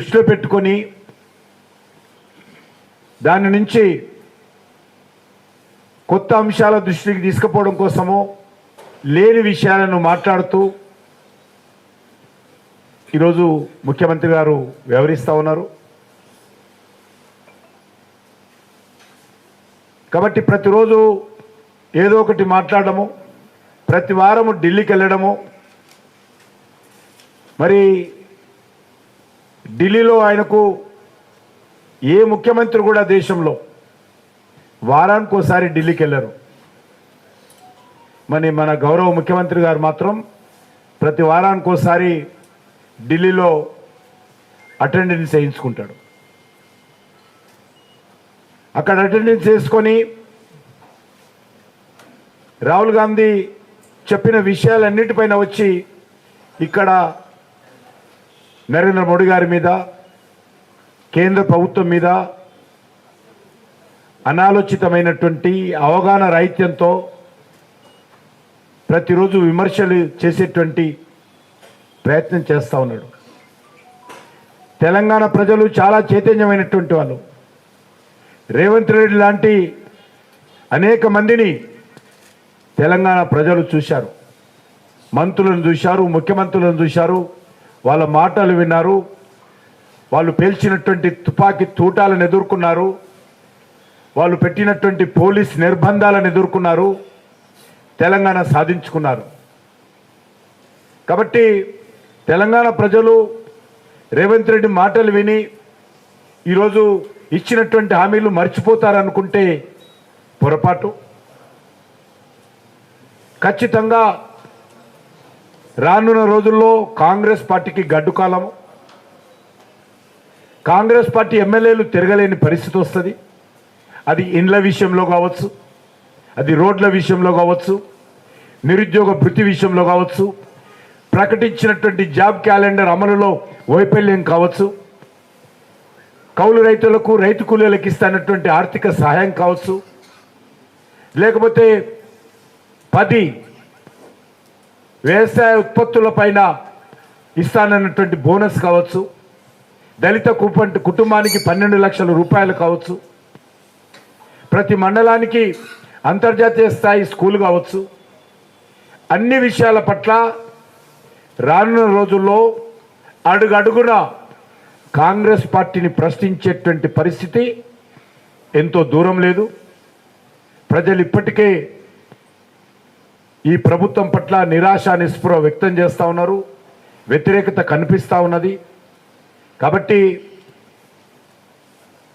దృష్టిలో పెట్టుకొని దాని నుంచి కొత్త అంశాల దృష్టికి తీసుకుపోవడం కోసము లేని విషయాలను మాట్లాడుతూ ఈరోజు ముఖ్యమంత్రి గారు వ్యవహరిస్తూ ఉన్నారు. కాబట్టి ప్రతిరోజు ఏదో ఒకటి మాట్లాడము, ప్రతి వారము ఢిల్లీకి వెళ్ళడము. మరి ఢిల్లీలో ఆయనకు ఏ ముఖ్యమంత్రి కూడా దేశంలో వారానికి ఒకసారి ఢిల్లీకి వెళ్ళరు. మరి మన గౌరవ ముఖ్యమంత్రి గారు మాత్రం ప్రతి వారానికి ఒకసారి ఢిల్లీలో అటెండెన్స్ వేయించుకుంటాడు. అక్కడ అటెండెన్స్ వేసుకొని రాహుల్ గాంధీ చెప్పిన విషయాలన్నిటిపైన వచ్చి ఇక్కడ నరేంద్ర మోడీ గారి మీద, కేంద్ర ప్రభుత్వం మీద అనాలోచితమైనటువంటి అవగాహన రాహిత్యంతో ప్రతిరోజు విమర్శలు చేసేటువంటి ప్రయత్నం చేస్తూ ఉన్నాడు. తెలంగాణ ప్రజలు చాలా చైతన్యమైనటువంటి వాళ్ళు. రేవంత్ రెడ్డి లాంటి అనేక మందిని తెలంగాణ ప్రజలు చూశారు, మంత్రులను చూశారు, ముఖ్యమంత్రులను చూశారు, వాళ్ళ మాటలు విన్నారు, వాళ్ళు పేల్చినటువంటి తుపాకీ తూటాలను ఎదుర్కొన్నారు, వాళ్ళు పెట్టినటువంటి పోలీస్ నిర్బంధాలను ఎదుర్కొన్నారు, తెలంగాణ సాధించుకున్నారు. కాబట్టి తెలంగాణ ప్రజలు రేవంత్ రెడ్డి మాటలు విని ఈరోజు ఇచ్చినటువంటి హామీలు మర్చిపోతారనుకుంటే పొరపాటు. ఖచ్చితంగా రానున్న రోజుల్లో కాంగ్రెస్ పార్టీకి గడ్డు కాలము. కాంగ్రెస్ పార్టీ ఎమ్మెల్యేలు తిరగలేని పరిస్థితి వస్తుంది. అది ఇండ్ల విషయంలో కావచ్చు, అది రోడ్ల విషయంలో కావచ్చు, నిరుద్యోగ భృతి విషయంలో కావచ్చు, ప్రకటించినటువంటి జాబ్ క్యాలెండర్ అమలులో వైఫల్యం కావచ్చు, కౌలు రైతులకు, రైతు కూలీలకు ఇస్తున్నటువంటి ఆర్థిక సహాయం కావచ్చు, లేకపోతే 10 వ్యవసాయ ఉత్పత్తుల పైన ఇస్తానన్నటువంటి బోనస్ కావచ్చు, దళిత కుటుంబానికి 12 లక్షల రూపాయలు కావచ్చు, ప్రతి మండలానికి అంతర్జాతీయ స్థాయి స్కూల్ కావచ్చు. అన్ని విషయాల పట్ల రానున్న రోజుల్లో అడుగడుగున కాంగ్రెస్ పార్టీని ప్రశ్నించేటువంటి పరిస్థితి ఎంతో దూరం లేదు. ప్రజలు ఇప్పటికే ఈ ప్రభుత్వం పట్ల నిరాశ నిస్పృహ వ్యక్తం చేస్తూ ఉన్నారు, వ్యతిరేకత కనిపిస్తూ ఉన్నది. కాబట్టి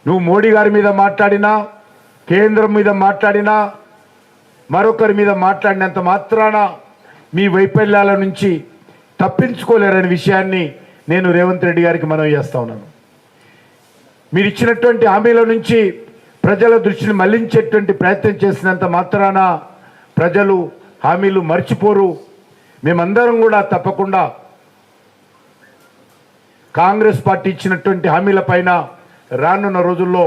నువ్వు మోడీ గారి మీద మాట్లాడినా, కేంద్రం మీద మాట్లాడినా, మరొకరి మీద మాట్లాడినంత మాత్రాన మీ వైఫల్యాల నుంచి తప్పించుకోలేరనే విషయాన్ని నేను రేవంత్ రెడ్డి గారికి మనవి చేస్తూ ఉన్నాను. మీరు ఇచ్చినటువంటి హామీల నుంచి ప్రజల దృష్టిని మళ్లించేటువంటి ప్రయత్నం చేసినంత మాత్రాన ప్రజలు హామీలు మర్చిపోరు. మేమందరం కూడా తప్పకుండా కాంగ్రెస్ పార్టీ ఇచ్చినటువంటి హామీల పైన రానున్న రోజుల్లో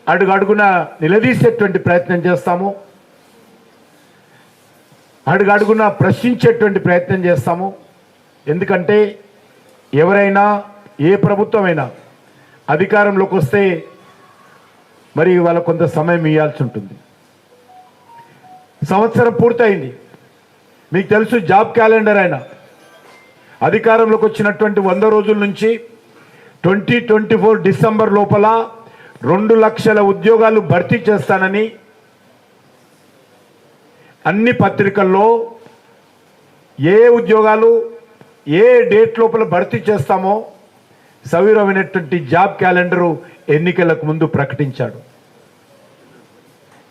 అడుగడుగున నిలదీసేటువంటి ప్రయత్నం చేస్తాము, అడుగడుగున ప్రశ్నించేటువంటి ప్రయత్నం చేస్తాము. ఎందుకంటే ఎవరైనా, ఏ ప్రభుత్వమైనా అధికారంలోకి వస్తే మరి వాళ్ళ కొంత సమయం ఇవ్వాల్సి ఉంటుంది. సంవత్సరం పూర్తయింది. మీకు తెలుసు, జాబ్ క్యాలెండర్ అయినా అధికారంలోకి వచ్చినటువంటి 100 రోజుల నుంచి 2024 డిసెంబర్ లోపల 2 లక్షల ఉద్యోగాలు భర్తీ చేస్తానని అన్ని పత్రికల్లో ఏ ఉద్యోగాలు ఏ డేట్ లోపల భర్తీ చేస్తామో సవిరమైనటువంటి జాబ్ క్యాలెండరు ఎన్నికలకు ముందు ప్రకటించాడు.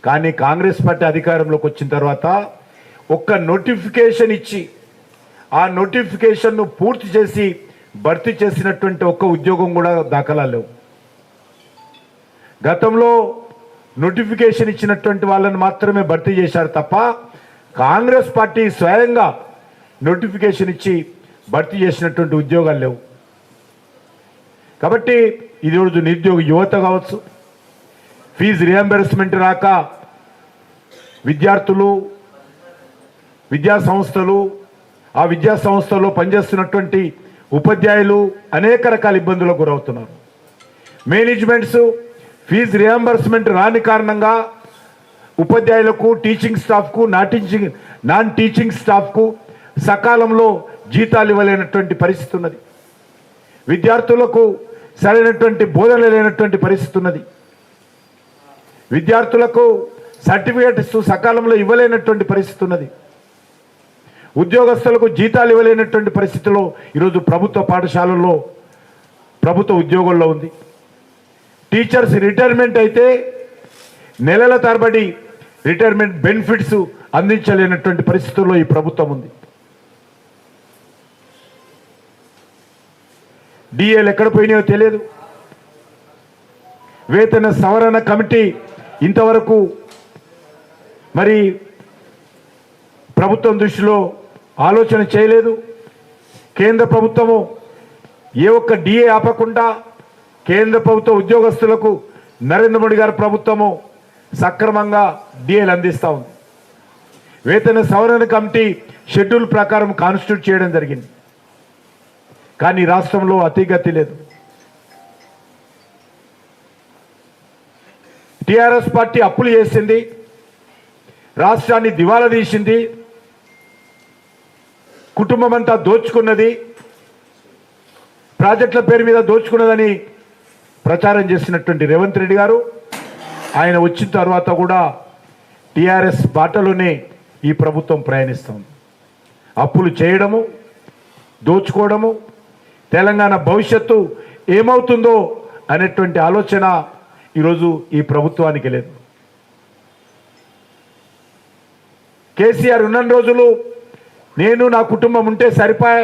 కానీ కాంగ్రెస్ పార్టీ అధికారంలోకి వచ్చిన తర్వాత ఒక్క నోటిఫికేషన్ ఇచ్చి ఆ నోటిఫికేషన్ను పూర్తి చేసి భర్తీ చేసినటువంటి ఒక్క ఉద్యోగం కూడా దాఖలా లేవు. గతంలో నోటిఫికేషన్ ఇచ్చినటువంటి వాళ్ళని మాత్రమే భర్తీ చేశారు తప్ప కాంగ్రెస్ పార్టీ స్వయంగా నోటిఫికేషన్ ఇచ్చి భర్తీ చేసినటువంటి ఉద్యోగాలు లేవు. కాబట్టి ఈరోజు నిరుద్యోగ యువత కావచ్చు, ఫీజు రియంబర్స్మెంట్ రాక విద్యార్థులు, విద్యా సంస్థలు, ఆ విద్యా సంస్థల్లో పనిచేస్తున్నటువంటి ఉపాధ్యాయులు అనేక రకాల ఇబ్బందులకు గురవుతున్నారు. మేనేజ్మెంట్స్ ఫీజు రియంబర్స్మెంట్ రాని కారణంగా ఉపాధ్యాయులకు, టీచింగ్ స్టాఫ్కు, నాన్ టీచింగ్ స్టాఫ్కు సకాలంలో జీతాలు ఇవ్వలేనటువంటి పరిస్థితి ఉన్నది. విద్యార్థులకు సరైనటువంటి బోధన లేనటువంటి పరిస్థితి ఉన్నది. విద్యార్థులకు సర్టిఫికేట్స్ సకాలంలో ఇవ్వలేనటువంటి పరిస్థితి ఉన్నది. ఉద్యోగస్తులకు జీతాలు ఇవ్వలేనటువంటి పరిస్థితిలో ఈరోజు ప్రభుత్వ పాఠశాలల్లో, ప్రభుత్వ ఉద్యోగుల్లో ఉంది. టీచర్స్ రిటైర్మెంట్ అయితే నెలల తరబడి రిటైర్మెంట్ బెనిఫిట్స్ అందించలేనటువంటి పరిస్థితుల్లో ఈ ప్రభుత్వం ఉంది. డిఏలు ఎక్కడ పోయినాయో తెలియదు. వేతన సవరణ కమిటీ ఇంతవరకు మరి ప్రభుత్వం దృష్టిలో ఆలోచన చేయలేదు. కేంద్ర ప్రభుత్వము ఏ ఒక్క డిఏ ఆపకుండా కేంద్ర ప్రభుత్వ ఉద్యోగస్తులకు నరేంద్ర మోడీ గారి ప్రభుత్వము సక్రమంగా డిఏలు అందిస్తూ ఉంది. వేతన సవరణ కమిటీ షెడ్యూల్ ప్రకారం కాన్స్టిట్యూట్ చేయడం జరిగింది. కానీ రాష్ట్రంలో అతిగతి లేదు. టిఆర్ఎస్ పార్టీ అప్పులు చేసింది, రాష్ట్రాన్ని దివాలా తీసింది, కుటుంబం అంతా దోచుకున్నది, ప్రాజెక్టుల పేరు మీద దోచుకున్నదని ప్రచారం చేసినటువంటి రేవంత్ రెడ్డి గారు ఆయన వచ్చిన తర్వాత కూడా టిఆర్ఎస్ బాటలోనే ఈ ప్రభుత్వం ప్రయాణిస్తుంది. అప్పులు చేయడము, దోచుకోవడము, తెలంగాణ భవిష్యత్తు ఏమవుతుందో అనేటువంటి ఆలోచన ఈరోజు ఈ ప్రభుత్వానికి లేదు. కేసీఆర్ ఉన్న రోజులు నేను నా కుటుంబం ఉంటే సరిపాయ,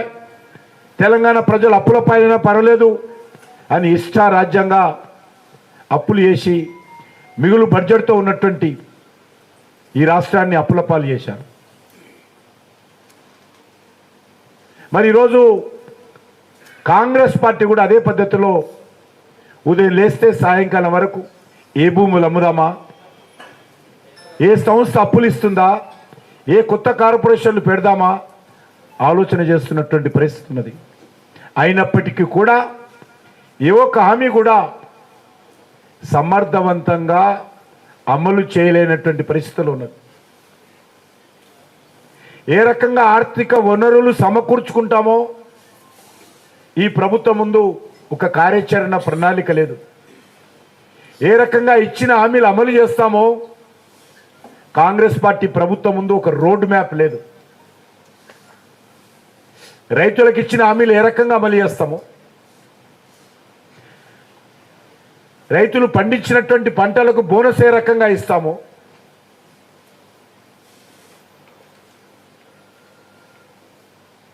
తెలంగాణ ప్రజలు అప్పుల పైన పర్వాలేదు అని ఇష్టారాజ్యంగా అప్పులు చేసి మిగులు బడ్జెట్తో ఉన్నటువంటి ఈ రాష్ట్రాన్ని అప్పుల పాలు చేశారు. మరి ఈరోజు కాంగ్రెస్ పార్టీ కూడా అదే పద్ధతిలో ఉదయం లేస్తే సాయంకాలం వరకు ఏ భూములు అమ్ముదామా, ఏ సంస్థ అప్పులు ఇస్తుందా, ఏ కొత్త కార్పొరేషన్లు పెడదామా ఆలోచన చేస్తున్నటువంటి పరిస్థితి ఉన్నది. అయినప్పటికీ కూడా ఏ ఒక్క హామీ కూడా సమర్థవంతంగా అమలు చేయలేనటువంటి పరిస్థితులు ఉన్నది. ఏ రకంగా ఆర్థిక వనరులు సమకూర్చుకుంటామో ఈ ప్రభుత్వం ముందు ఒక కార్యాచరణ ప్రణాళిక లేదు. ఏ రకంగా ఇచ్చిన హామీలు అమలు చేస్తామో కాంగ్రెస్ పార్టీ ప్రభుత్వం ముందు ఒక రోడ్ మ్యాప్ లేదు. రైతులకు ఇచ్చిన హామీలు ఏ రకంగా అమలు చేస్తామో, రైతులు పండించినటువంటి పంటలకు బోనస్ ఏ రకంగా ఇస్తామో,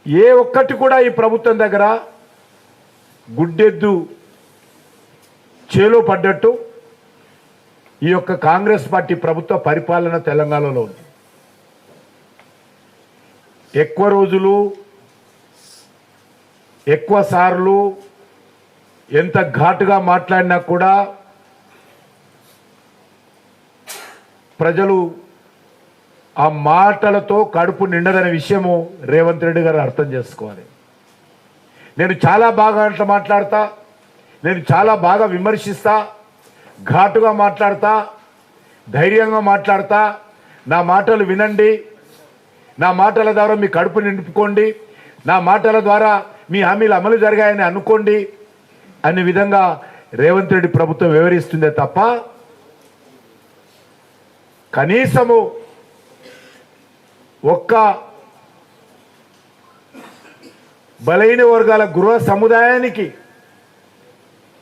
ఏ ఒక్కటి కూడా ఈ ప్రభుత్వం దగ్గర గుడ్డెద్దు చేలో పడ్డట్టు ఈ యొక్క కాంగ్రెస్ పార్టీ ప్రభుత్వ పరిపాలన తెలంగాణలో ఉంది. ఎక్కువ రోజులు, ఎక్కువ సార్లు ఎంత ఘాటుగా మాట్లాడినా కూడా ప్రజలు ఆ మాటలతో కడుపు నిండదనే విషయము రేవంత్ రెడ్డి గారు అర్థం చేసుకోవాలి. నేను చాలా బాగా అట్లా మాట్లాడతా, నేను చాలా బాగా విమర్శిస్తా, ఘాటుగా మాట్లాడతా, ధైర్యంగా మాట్లాడతా, నా మాటలు వినండి, నా మాటల ద్వారా మీ కడుపు నింపుకోండి, నా మాటల ద్వారా మీ హామీలు అమలు జరిగాయని అనుకోండి అనే విధంగా రేవంత్ రెడ్డి ప్రభుత్వం వివరిస్తుందే తప్ప కనీసము ఒక్క బలైన వర్గాల గృహ సముదాయానికి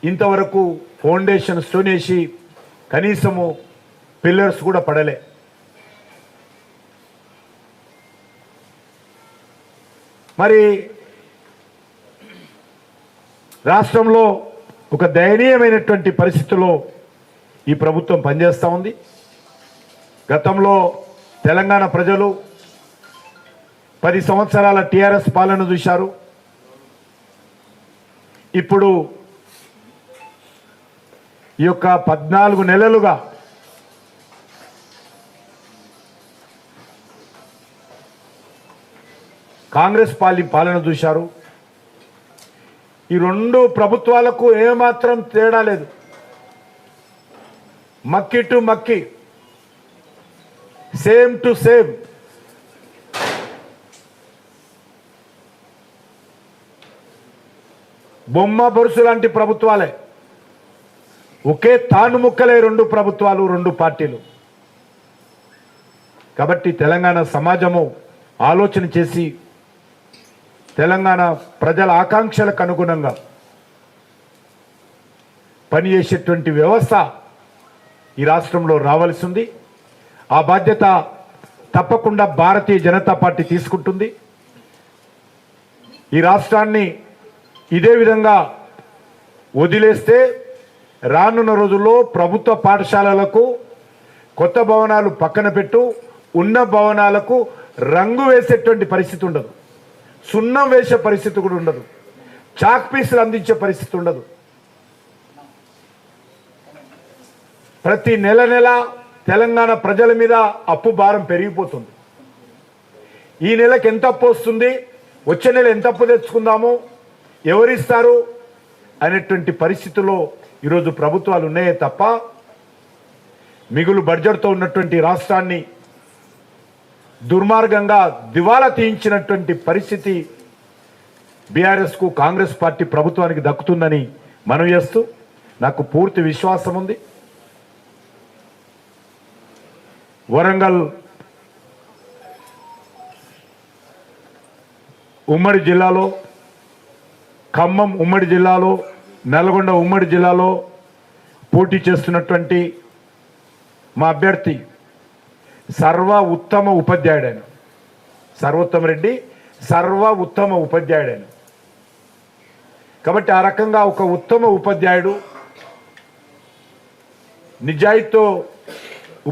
ఇంతవరకు ఫౌండేషన్ స్టోన్ వేసి కనీసము పిల్లర్స్ కూడా పడలే. మరి రాష్ట్రంలో ఒక దయనీయమైనటువంటి పరిస్థితుల్లో ఈ ప్రభుత్వం పనిచేస్తూ ఉంది. గతంలో తెలంగాణ ప్రజలు 10 సంవత్సరాల టీఆర్ఎస్ పాలన చూశారు. ఇప్పుడు ఈ యొక్క 14 నెలలుగా కాంగ్రెస్ పాలన చూశారు. ఈ రెండు ప్రభుత్వాలకు ఏమాత్రం తేడా లేదు. మక్కి టు మక్కి, సేమ్ టు సేమ్. బొమ్మ బొరుసు లాంటి ప్రభుత్వాలే, ఒకే తాను ముక్కలే రెండు ప్రభుత్వాలు, రెండు పార్టీలు. కాబట్టి తెలంగాణ సమాజము ఆలోచన చేసి తెలంగాణ ప్రజల ఆకాంక్షలకు అనుగుణంగా పనిచేసేటువంటి వ్యవస్థ ఈ రాష్ట్రంలో రావాల్సి ఉంది. ఆ బాధ్యత తప్పకుండా భారతీయ జనతా పార్టీ తీసుకుంటుంది. ఈ రాష్ట్రాన్ని ఇదే విధంగా వదిలేస్తే రానున్న రోజుల్లో ప్రభుత్వ పాఠశాలలకు కొత్త భవనాలు పక్కన పెట్టు, ఉన్న భవనాలకు రంగు వేసేటువంటి పరిస్థితి ఉండదు, సున్నం వేసే పరిస్థితి కూడా ఉండదు, చాక్ పీసులు అందించే పరిస్థితి ఉండదు. ప్రతి నెల నెల తెలంగాణ ప్రజల మీద అప్పు భారం పెరిగిపోతుంది. ఈ నెలకు ఎంత అప్పు వస్తుంది, వచ్చే నెల ఎంత అప్పు తెచ్చుకుందాము, ఎవరిస్తారు అనేటువంటి పరిస్థితుల్లో ఈరోజు ప్రభుత్వాలు ఉన్నాయే తప్ప మిగులు బడ్జెట్తో ఉన్నటువంటి రాష్ట్రాన్ని దుర్మార్గంగా దివాలా తీయించినటువంటి పరిస్థితి బీఆర్ఎస్కు, కాంగ్రెస్ పార్టీ ప్రభుత్వానికి దక్కుతుందని మనవి చేస్తూ నాకు పూర్తి విశ్వాసం ఉంది. వరంగల్ ఉమ్మడి జిల్లాలో, ఖమ్మం ఉమ్మడి జిల్లాలో, నల్గొండ ఉమ్మడి జిల్లాలో పోటీ చేస్తున్నటువంటి మా అభ్యర్థి సర్వ ఉత్తమ ఉపాధ్యాయుడైన సర్వోత్తమ రెడ్డి సర్వ ఉత్తమ ఉపాధ్యాయుడైన. కాబట్టి ఆ రకంగా ఒక ఉత్తమ ఉపాధ్యాయుడు, నిజాయితీతో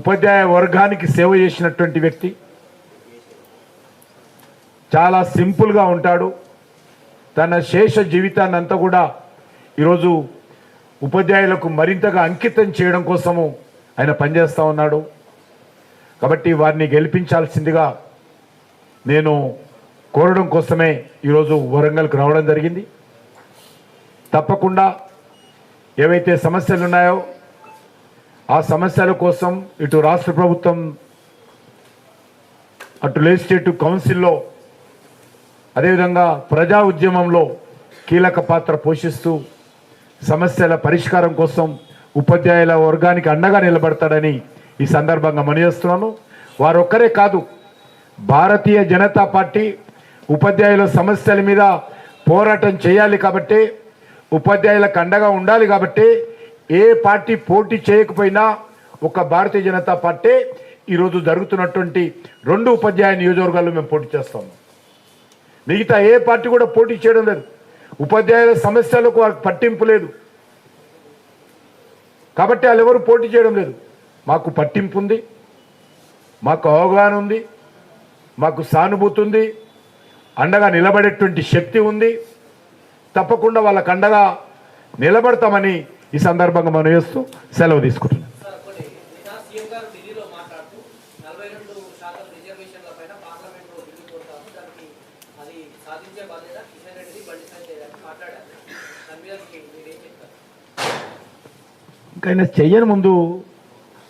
ఉపాధ్యాయ వర్గానికి సేవ చేసినటువంటి వ్యక్తి, చాలా సింపుల్గా ఉంటాడు. తన శేష జీవితాన్ని అంతా కూడా ఈరోజు ఉపాధ్యాయులకు మరింతగా అంకితం చేయడం కోసము ఆయన పనిచేస్తూ ఉన్నాడు. కాబట్టి వారిని గెలిపించాల్సిందిగా నేను కోరడం కోసమే ఈరోజు వరంగల్కి రావడం జరిగింది. తప్పకుండా ఏవైతే సమస్యలు ఉన్నాయో ఆ సమస్యల కోసం ఇటు రాష్ట్ర ప్రభుత్వం, అటు లెజిస్లేటివ్ కౌన్సిల్లో, అదేవిధంగా ప్రజా ఉద్యమంలో కీలక పాత్ర పోషిస్తూ సమస్యల పరిష్కారం కోసం ఉపాధ్యాయుల వర్గానికి అండగా నిలబడతాడని ఈ సందర్భంగా మనయేస్తున్నాను. వారొక్కరే కాదు, భారతీయ జనతా పార్టీ ఉపాధ్యాయుల సమస్యల మీద పోరాటం చేయాలి కాబట్టి, ఉపాధ్యాయులకు అండగా ఉండాలి కాబట్టి ఏ పార్టీ పోటీ చేయకపోయినా ఒక భారతీయ జనతా పార్టీ ఈరోజు జరుగుతున్నటువంటి రెండు ఉపాధ్యాయ నియోజకవర్గాల్లో మేము పోటీ చేస్తాము. మిగతా ఏ పార్టీ కూడా పోటీ చేయడం లేదు. ఉపాధ్యాయుల సమస్యలకు వారికి పట్టింపు లేదు కాబట్టి వాళ్ళు ఎవరు పోటీ చేయడం లేదు. మాకు పట్టింపు ఉంది, మాకు అవగాహన ఉంది, మాకు సానుభూతి ఉంది, అండగా నిలబడేటువంటి శక్తి ఉంది. తప్పకుండా వాళ్ళకు అండగా నిలబడతామని ఈ సందర్భంగా మనం చేస్తూ సెలవు తీసుకుంటున్నాం. ఇంకా ఆయన చెయ్యని ముందు,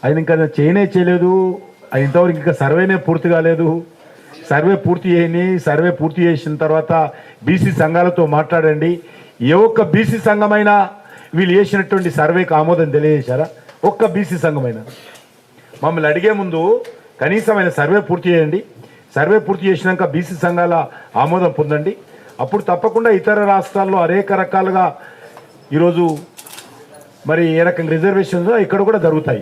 ఆయన ఇంకా చేయలేదు, ఆయన ఇంతవరకు ఇంకా సర్వేనే పూర్తి కాలేదు. సర్వే పూర్తి చేయని, సర్వే పూర్తి చేసిన తర్వాత బీసీ సంఘాలతో మాట్లాడండి. ఏ ఒక్క బీసీ సంఘమైనా వీళ్ళు చేసినటువంటి సర్వేకి ఆమోదం తెలియజేశారా? ఒక్క బీసీ సంఘమైనా? మమ్మల్ని అడిగే ముందు కనీసం ఆయన సర్వే పూర్తి చేయండి, సర్వే పూర్తి చేసినాక బీసీ సంఘాల ఆమోదం పొందండి. అప్పుడు తప్పకుండా ఇతర రాష్ట్రాల్లో అనేక రకాలుగా ఈరోజు మరి ఏ రకంగా రిజర్వేషన్స్ ఇక్కడ కూడా జరుగుతాయి.